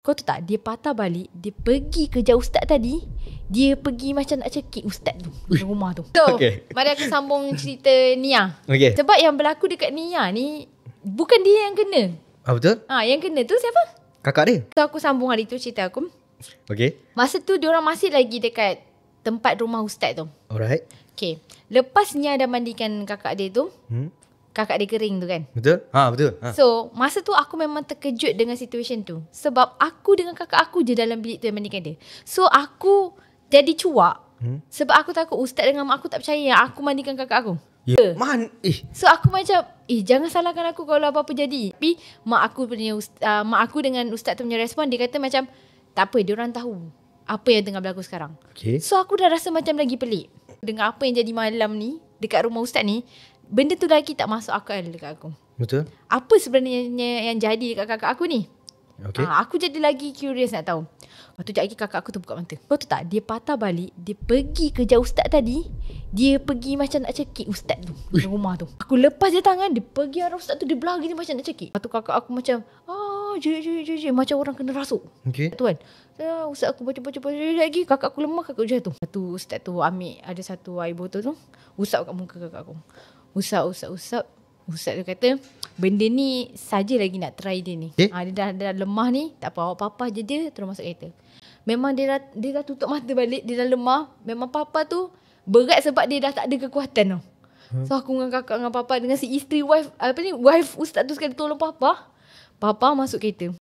Kau tahu tak, dia patah balik, dia pergi kerja ustaz tadi. Dia pergi macam nak cekik ustaz tu di rumah tu. So, mari aku sambung cerita Nia. Sebab yang berlaku dekat Nia ni bukan dia yang kena. Betul? Yang kena tu siapa? Kakak dia. So aku sambung hari tu cerita aku. Masa tu diorang masih lagi dekat tempat rumah ustaz tu. Alright. Lepas Nia dah mandikan kakak dia tu, kakak dia kering tu kan. Betul? Betul. So masa tu aku memang terkejut dengan situation tu. Sebab aku dengan kakak aku je dalam bilik tu yang mandikan dia. So aku jadi cuak. Sebab aku takut ustaz dengan mak aku tak percaya yang aku mandikan kakak aku. So aku macam jangan salahkan aku kalau apa-apa jadi. Tapi mak aku dengan ustaz tu punya respon, dia kata macam tak apa, diorang tahu apa yang tengah berlaku sekarang. So aku dah rasa macam lagi pelik dengan apa yang jadi malam ni dekat rumah ustaz ni. Benda tu lagi tak masuk akal dekat aku. Betul. Apa sebenarnya yang jadi dekat kakak aku ni? Aku jadi lagi curious nak tahu. Lepas tu sekejap lagi kakak aku tu buka mata. Kau tahu tak, dia patah balik, dia pergi kerja ustaz tadi. Dia pergi macam nak cekik ustaz tu di rumah tu. Aku lepas dia tangan, dia pergi arah ustaz tu, dia belah gini macam nak cekik. Lepas tu kakak aku macam je macam orang kena rasuk. Tu kan. Ustaz aku baca lagi, kakak aku lemah, kakak aku jatuh. Lepas tu ustaz tu ambil ada satu air botol tu, usap kat muka kakak aku. Usap. Ustaz tu kata, benda ni saja lagi nak try dia ni. Dia dah lemah ni, tak apa, awak papa je dia terus masuk kereta. Memang dia dah tutup mata balik, dia dah lemah. Memang papa tu berat sebab dia dah tak ada kekuatan tau. So aku dengan kakak dengan papa dengan si isteri wife ustaz tu sekali tolong papa masuk kereta.